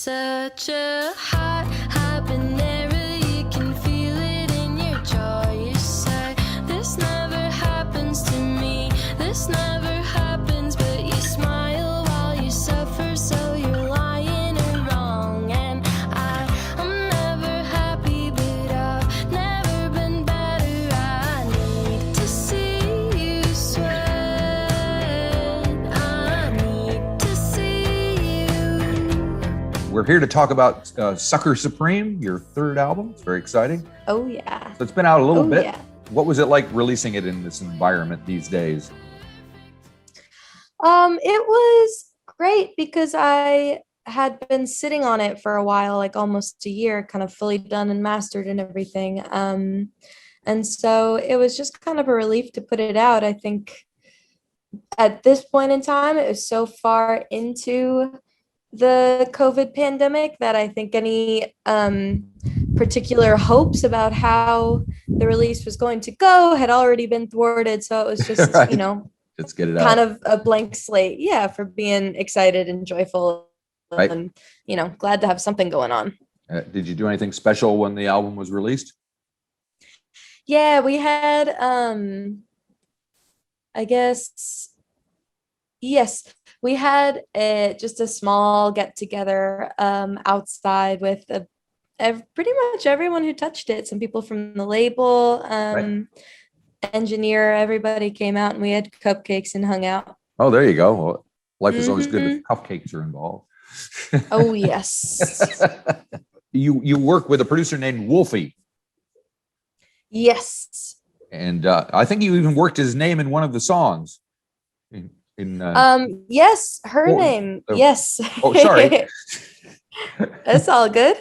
such a hot habanero, you can feel it in your jaw. You say, this never happens to me, this never happens, but you smile while you suffer, so you're lying or wrong. And I'm never happy, but I've never been better. I need to see you sweat, I need to see you. We're here to talk about Sucker Supreme, your third album. It's very exciting. Oh, yeah. So it's been out a little bit. Yeah. What was it like releasing it in this environment these days? It was great because I had been sitting on it for a while, like almost a year, kind of fully done and mastered and everything. And so it was just kind of a relief to put it out. I think at this point in time, it was so far into the COVID pandemic that I think any particular hopes about how the release was going to go had already been thwarted. So it was just, Right. Let's get it kind out. of a blank slate. Yeah, for being excited and joyful Right. and, glad to have something going on. Did you do anything special when the album was released? Yeah, we had, I guess, yes, we had just a small get together outside with pretty much everyone who touched it. Some people from the label, Right. engineer, everybody came out and we had cupcakes and hung out. Oh, there you go. Well, life is always good if cupcakes are involved. Oh, yes. You work with a producer named Wolfie, Yes. and I think you even worked his name in one of the songs. Yes, her Oh, name. oh, Yes. oh, sorry. That's all good.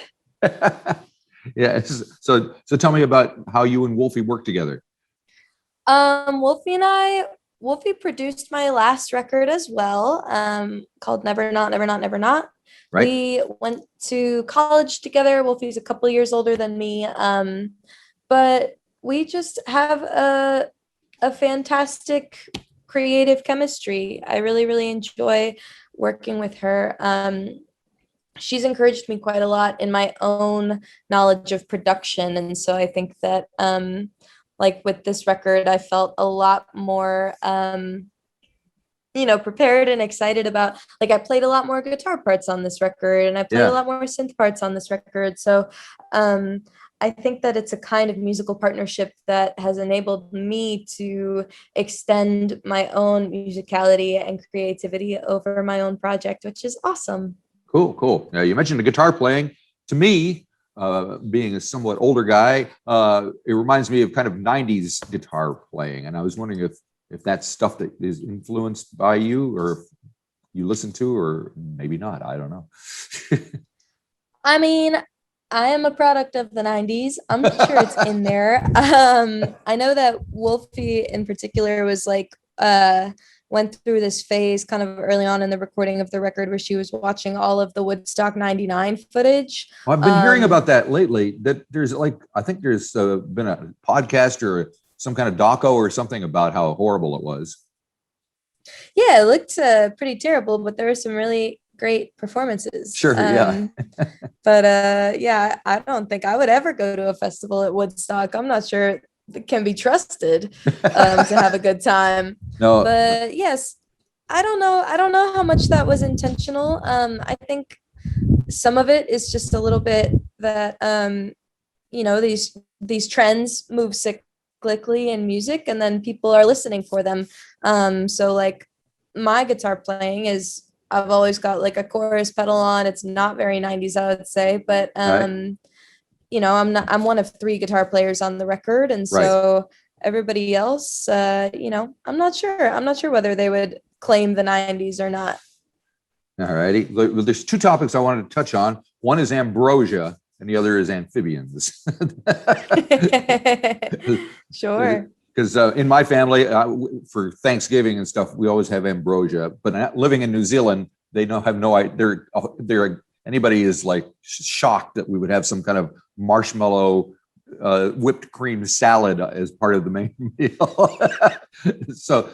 Yeah. So tell me about how you and Wolfie work together. Wolfie produced my last record as well, called Never Not, Never Not, Never Not. Right. We went to college together. Wolfie's a couple years older than me. But we just have a fantastic creative chemistry. I really, really enjoy working with her. She's encouraged me quite a lot in my own knowledge of production. And so I think that, like with this record, I felt a lot more, prepared and excited about, like I played a lot more guitar parts on this record and I played Yeah. a lot more synth parts on this record. So I think that it's a kind of musical partnership that has enabled me to extend my own musicality and creativity over my own project, which is awesome. Cool. Now, you mentioned the guitar playing. To me, being a somewhat older guy, it reminds me of kind of 90s guitar playing. And I was wondering if that's stuff that is influenced by you or if you listen to, or maybe not. I don't know. I mean, I am a product of the 90s. I'm sure it's in there. I know that Wolfie in particular was like, went through this phase kind of early on in the recording of the record where she was watching all of the Woodstock 99 footage. Well, I've been hearing about that lately, that there's I think there's been a podcast or some kind of doco or something about how horrible it was. Yeah, it looked pretty terrible, but there were some really great performances. Sure, yeah. But yeah, I don't think I would ever go to a festival at Woodstock. I'm not sure it can be trusted to have a good time. No, But yes, I don't know how much that was intentional. I think some of it is just a little bit that these trends move cyclically in music and then people are listening for them. So like my guitar playing is, I've always got like a chorus pedal on. It's not very 90s, I would say, but Right. I'm one of 3 guitar players on the record, and so everybody else, I'm not sure whether they would claim the 90s or not. all righty. There's 2 topics I wanted to touch on. One is Ambrosia and the other is Amphibians. Sure. Because in my family, for Thanksgiving and stuff, we always have Ambrosia. But living in New Zealand, they have no idea. Anybody is like shocked that we would have some kind of marshmallow whipped cream salad as part of the main meal. So,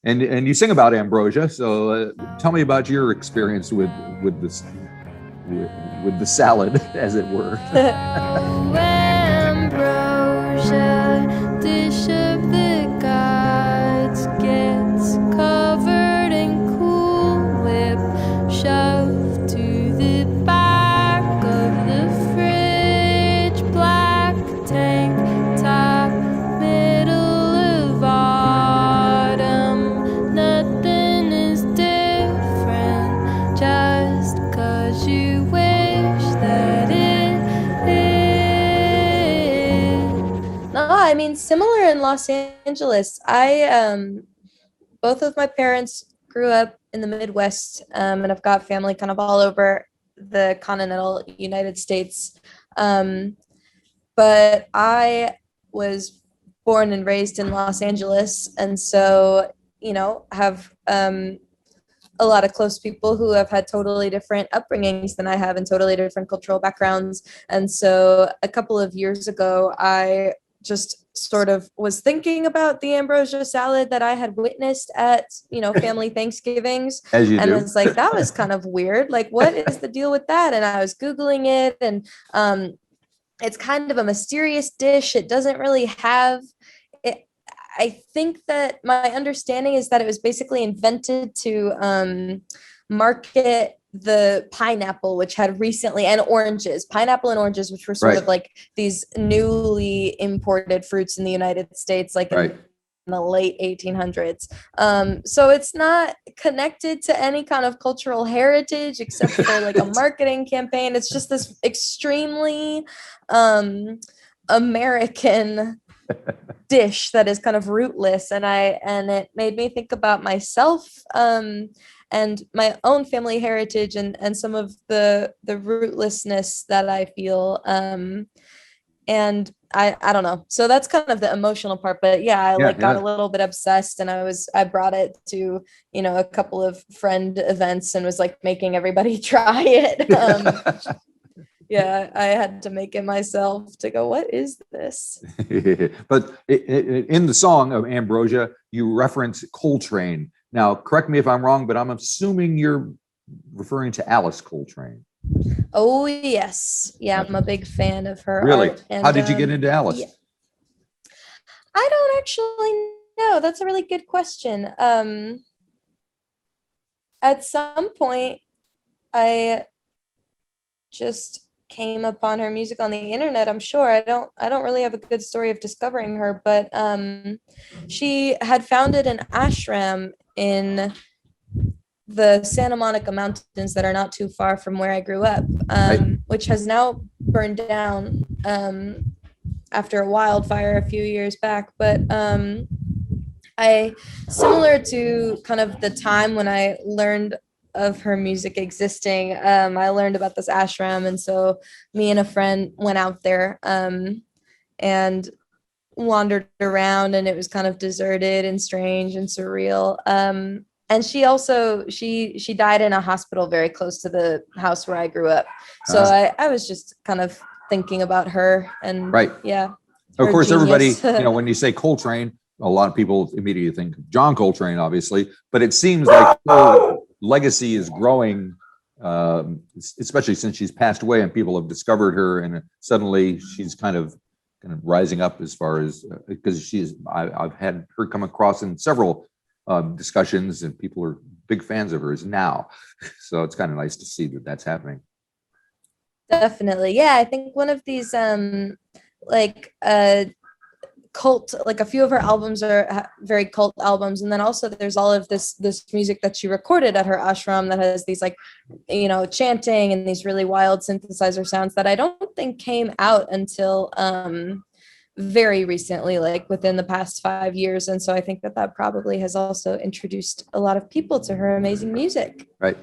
and you sing about Ambrosia. So tell me about your experience with this. with the salad, as it were. Oh, Ambrosia, dish of the gods, gets covered in Cool Whip, shoved to the back of the fridge, black tank top, middle of autumn, nothing is different, just 'cause you wish that it is. No, I mean, similar in Los Angeles. Both of my parents grew up in the Midwest, and I've got family kind of all over the continental United States. But I was born and raised in Los Angeles, and so, have a lot of close people who have had totally different upbringings than I have and totally different cultural backgrounds. And so a couple of years ago, I just sort of was thinking about the ambrosia salad that I had witnessed at, family Thanksgivings. As you And do. I was like, that was kind of weird. Like, what is the deal with that? And I was Googling it, and it's kind of a mysterious dish. It doesn't really have it. I think that my understanding is that it was basically invented to market the pineapple, which had recently, and pineapple and oranges, which were sort Right. of like these newly imported fruits in the United States, like Right. in the late 1800s. So it's not connected to any kind of cultural heritage except for like a marketing campaign. It's just this extremely American dish that is kind of rootless, and it made me think about myself and my own family heritage and some of the rootlessness that I feel, and I don't know, so that's kind of the emotional part. But I got a little bit obsessed, and I brought it to a couple of friend events and was like making everybody try it. I had to make it myself to go, what is this? But in the song of Ambrosia, you reference Coltrane. Now, correct me if I'm wrong, but I'm assuming you're referring to Alice Coltrane. Oh, yes. Yeah, I'm a big fan of her. Really? Art. And, how did you get into Alice? I don't actually know. That's a really good question. At some point, I just came upon her music on the internet. I'm sure I don't really have a good story of discovering her, but she had founded an ashram in the Santa Monica Mountains that are not too far from where I grew up, which has now burned down after a wildfire a few years back. But similar to kind of the time when I learned of her music existing, I learned about this ashram, and so me and a friend went out there and wandered around, and it was kind of deserted and strange and surreal. And she also she died in a hospital very close to the house where I grew up. So I was just kind of thinking about her, and of course, everybody, when you say Coltrane, a lot of people immediately think of John Coltrane, obviously, but it seems like her legacy is growing, especially since she's passed away and people have discovered her, and suddenly she's kind of rising up as far as, because I've had her come across in several discussions, and people are big fans of hers now. So it's kind of nice to see that that's happening. Definitely. Yeah, I think one of these cult, like a few of her albums are very cult albums, and then also there's all of this music that she recorded at her ashram that has these chanting and these really wild synthesizer sounds that I don't think came out until very recently, like within the past 5 years. And so I think that probably has also introduced a lot of people to her amazing music. Right.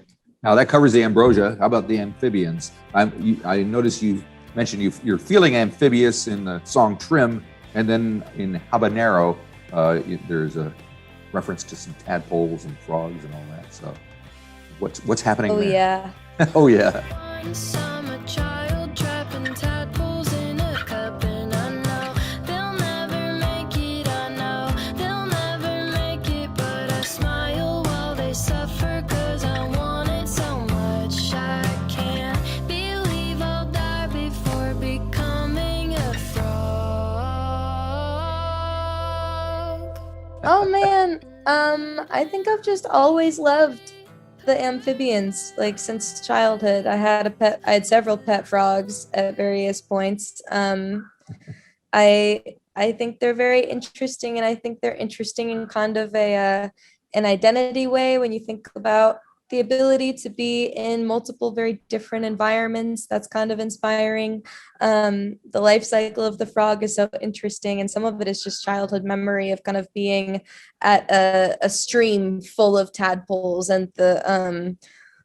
Now that covers the Ambrosia. How about the Amphibians? I noticed you mentioned you're feeling amphibious in the song Trim, and then in Habanero, there's a reference to some tadpoles and frogs and all that. So what's happening there? Yeah. Oh, yeah. One summer child trapping tadpoles in a cup, and I know they'll never make it. I know they'll never make it, but I smile while they suffer, 'cause I want it so much I can't man, I think I've just always loved the amphibians, like since childhood. I had several pet frogs at various points. I think they're very interesting, and I think they're interesting in kind of an identity way when you think about the ability to be in multiple very different environments. That's kind of inspiring. The life cycle of the frog is so interesting, and some of it is just childhood memory of kind of being at a stream full of tadpoles, and the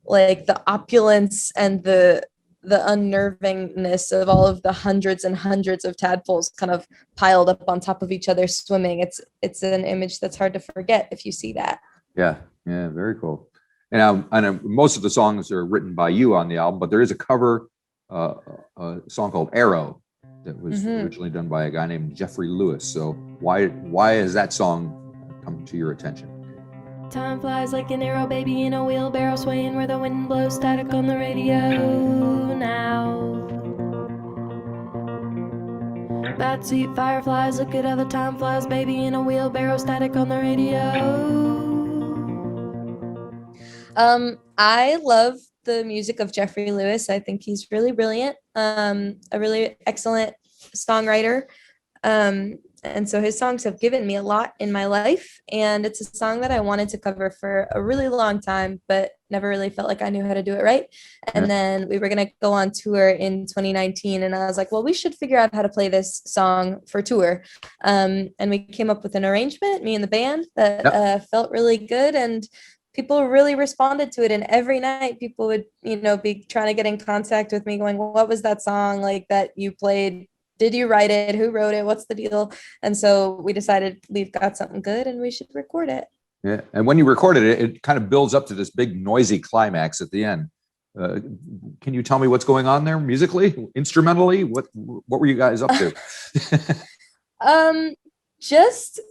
like the opulence and the unnervingness of all of the hundreds and hundreds of tadpoles kind of piled up on top of each other swimming. It's an image that's hard to forget if you see that. Yeah, yeah, very cool. And I know most of the songs are written by you on the album, but there is a cover, a song called Arrow that was originally done by a guy named Jeffrey Lewis. So why has that song come to your attention? Time flies like an arrow, baby, in a wheelbarrow, swaying where the wind blows, static on the radio now. Bad seat fireflies, look at how the time flies, baby, in a wheelbarrow, static on the radio. I love the music of Jeffrey Lewis. I think he's really brilliant, a really excellent songwriter. And so his songs have given me a lot in my life. And it's a song that I wanted to cover for a really long time, but never really felt like I knew how to do it right. And then we were going to go on tour in 2019. And I was like, well, we should figure out how to play this song for tour. And we came up with an arrangement, me and the band, that felt really good. And people really responded to it. And every night people would, be trying to get in contact with me going, well, what was that song like that you played? Did you write it? Who wrote it? What's the deal? And so we decided we've got something good and we should record it. Yeah. And when you recorded it, it kind of builds up to this big noisy climax at the end. Can you tell me what's going on there musically, instrumentally? What were you guys up to? Just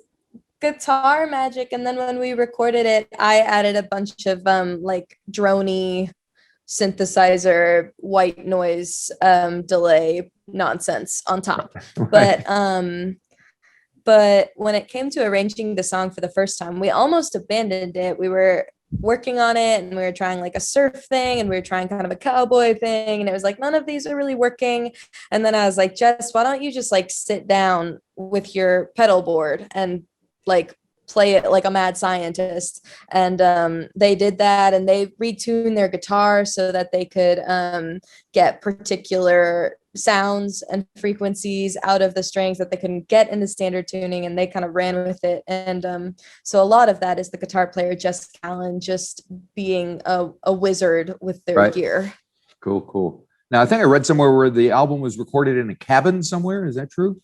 guitar magic. And then when we recorded it, I added a bunch of like droney synthesizer, white noise, delay nonsense on top. Right. But when it came to arranging the song for the first time, we almost abandoned it. We were working on it and we were trying like a surf thing and we were trying kind of a cowboy thing. And it was like, none of these are really working. And then I was like, Jess, why don't you just like sit down with your pedal board and like play it like a mad scientist? And they did that, and they retuned their guitar so that they could get particular sounds and frequencies out of the strings that they couldn't get in the standard tuning, and they kind of ran with it. And so a lot of that is the guitar player Jess Callan just being a wizard with their gear. Cool. Now I think I read somewhere where the album was recorded in a cabin somewhere. Is that true?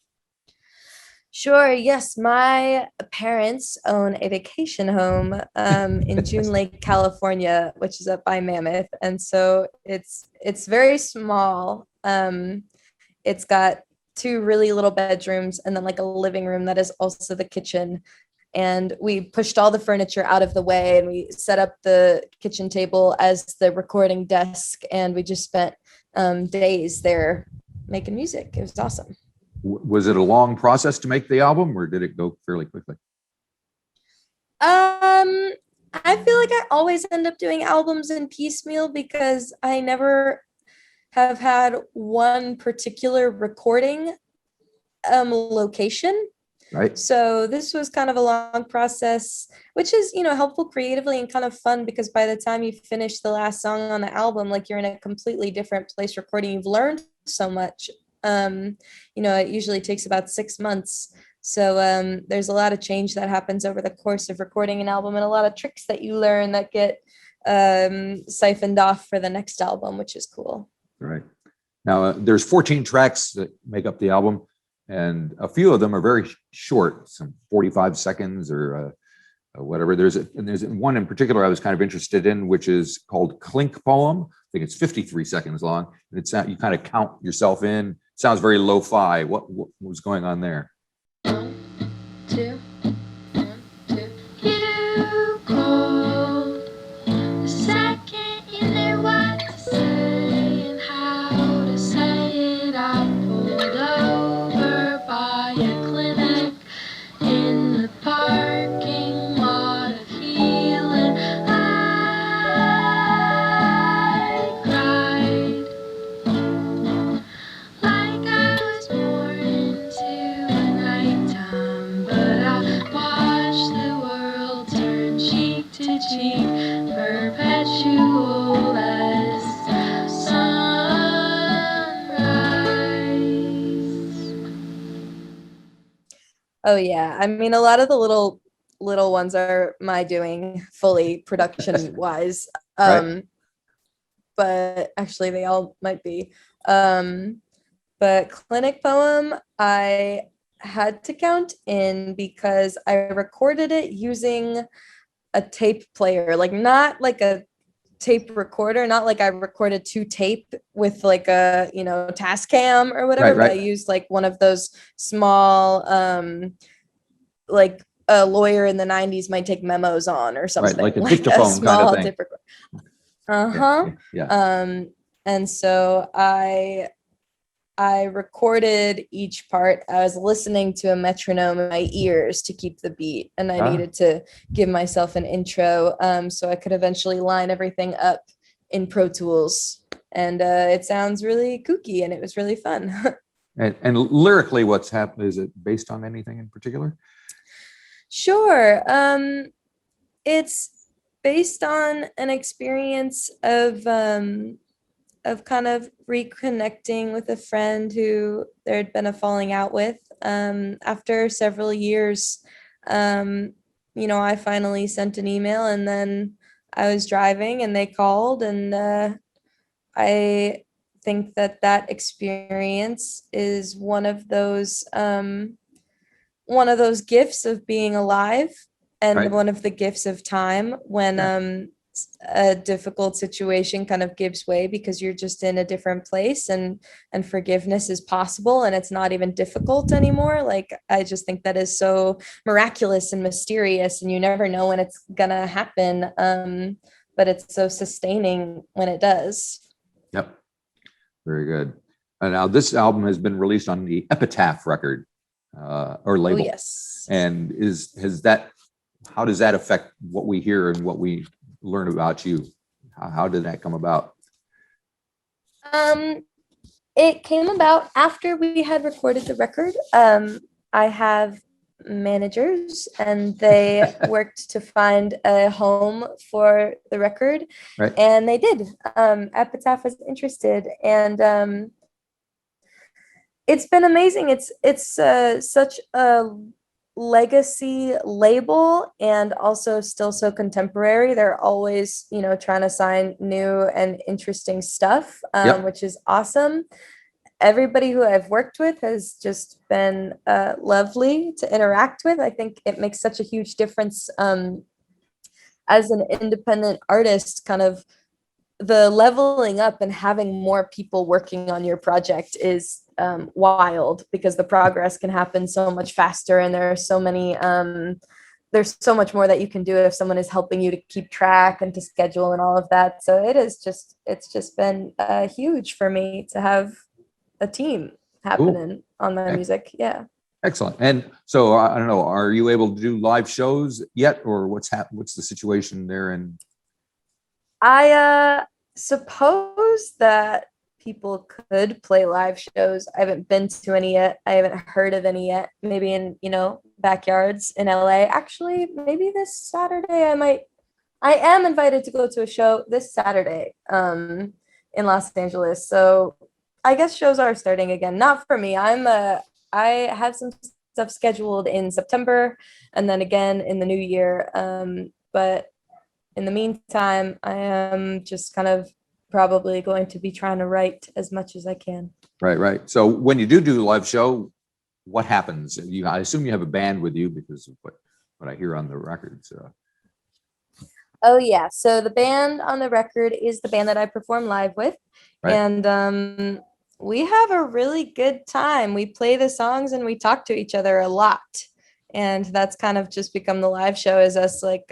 Sure. Yes. My parents own a vacation home in June Lake, California, which is up by Mammoth. And so it's very small. It's got 2 really little bedrooms and then like a living room that is also the kitchen. And we pushed all the furniture out of the way and we set up the kitchen table as the recording desk. And we just spent days there making music. It was awesome. Was it a long process to make the album, or did it go fairly quickly? I feel like I always end up doing albums in piecemeal because I never have had one particular recording location. Right. So this was kind of a long process, which is, helpful creatively and kind of fun because by the time you finish the last song on the album, like you're in a completely different place recording. You've learned so much. It usually takes about 6 months. So there's a lot of change that happens over the course of recording an album and a lot of tricks that you learn that get siphoned off for the next album, which is cool. Right. Now, there's 14 tracks that make up the album, and a few of them are very short, some 45 seconds or whatever. There's one in particular I was kind of interested in, which is called Clink Poem. I think it's 53 seconds long. And it's you kind of count yourself in. It sounds very lo-fi. What was going on there? 1, 2, 1, 2. You called the second you knew what to say and how to say it. I pulled over by a clinic in the parking machine, perpetual as sunrise. Oh yeah. I mean, a lot of the little ones are my doing fully production wise. Right. But actually they all might be. But Clinic Poem, I had to count in because I recorded it using a tape player, like not like a tape recorder, not like I recorded to tape with like a, Tascam or whatever, Right. but I Right. used like one of those small, like a lawyer in the 90s might take memos on or Right. something, Like a like a dictaphone kind of small thing. tape recorder. Yeah. Uh-huh. Yeah. And so I recorded each part. I was listening to a metronome in my ears to keep the beat, and I Ah. needed to give myself an intro, so I could eventually line everything up in Pro Tools. And it sounds really kooky, and it was really fun. And lyrically, what's happened? Is it based on anything in particular? Sure. It's based on an experience of kind of reconnecting with a friend who there had been a falling out with. After several years, I finally sent an email, and then I was driving and they called, and I think that experience is one of those gifts of being alive, and Right. one of the gifts of time when Yeah. a difficult situation kind of gives way because you're just in a different place, and forgiveness is possible, and it's not even difficult anymore. Like, I just think that is so miraculous and mysterious, and you never know when it's gonna happen, but it's so sustaining when it does. Yep. Very good. And now this album has been released on the Epitaph record or Oh label. yes. And how does that affect what we hear and what we learn about you? How did that come about? It came about after we had recorded the record. I have managers, and they worked to find a home for the record, Right. and they did. Epitaph was interested, and it's been amazing. It's such a legacy label, and also still so contemporary. They're always, trying to sign new and interesting stuff, Yep. which is awesome. Everybody who I've worked with has just been lovely to interact with. I think it makes such a huge difference, as an independent artist, kind of the leveling up and having more people working on your project is wild, because the progress can happen so much faster, and there are so many there's so much more that you can do if someone is helping you to keep track and to schedule and all of that. So it's just been huge for me to have a team happening on my music. Yeah. Excellent. And so I don't know, are you able to do live shows yet, or what's the situation there? And I suppose that people could play live shows. I haven't been to any yet. I haven't heard of any yet. Maybe in, backyards in LA. Actually, maybe this Saturday I am invited to go to a show this Saturday in Los Angeles. So I guess shows are starting again. Not for me. I have some stuff scheduled in September, and then again in the new year. But in the meantime, I am just kind of probably going to be trying to write as much as I can. right. So when you do a live show, what happens? I assume you have a band with you because of what I hear on the records. Oh yeah. So the band on the record is the band that I perform live with. Right. And we have a really good time. We play the songs and we talk to each other a lot. And that's kind of just become the live show, is us like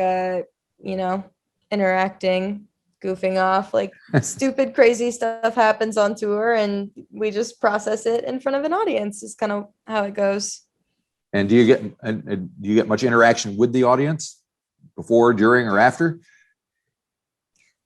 interacting, goofing off, like stupid, crazy stuff happens on tour, and we just process it in front of an audience is kind of how it goes. And do you get much interaction with the audience before, during, or after?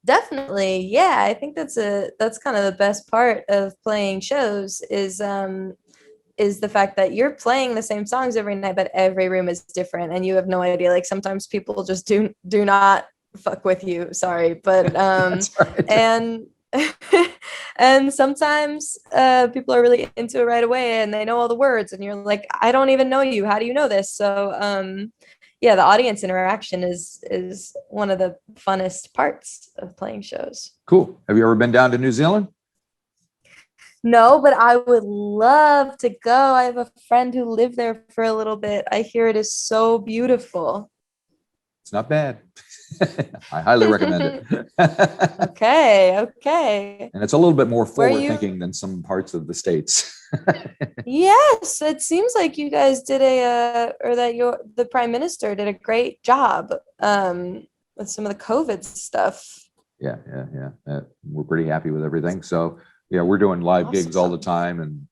Definitely. Yeah. I think that's kind of the best part of playing shows is the fact that you're playing the same songs every night, but every room is different and you have no idea. Like, sometimes people just do not fuck with you. Sorry, but That's right. and and sometimes people are really into it right away and they know all the words and you're like, I don't even know you. How do you know this? So yeah, the audience interaction is one of the funnest parts of playing shows. Cool. Have you ever been down to New Zealand? No, but I would love to go. I have a friend who lived there for a little bit. I hear it is so beautiful. It's not bad. I highly recommend it. Okay. And it's a little bit more Where forward you- thinking than some parts of the States. Yes, it seems like you guys did the prime minister did a great job with some of the COVID stuff. Yeah. We're pretty happy with everything. So yeah, we're doing live gigs all the Awesome. time and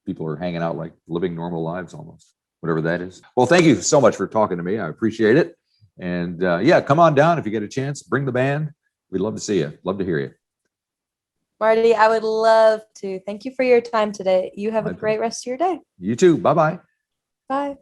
people are hanging out like living normal lives almost, whatever that is. Well, thank you so much for talking to me. I appreciate it. And yeah, come on down if you get a chance. Bring the band. We'd love to see you. Love to hear you. Marty, I would love to. Thank you for your time today. You have My a great rest of your day. You too. Bye-bye. Bye.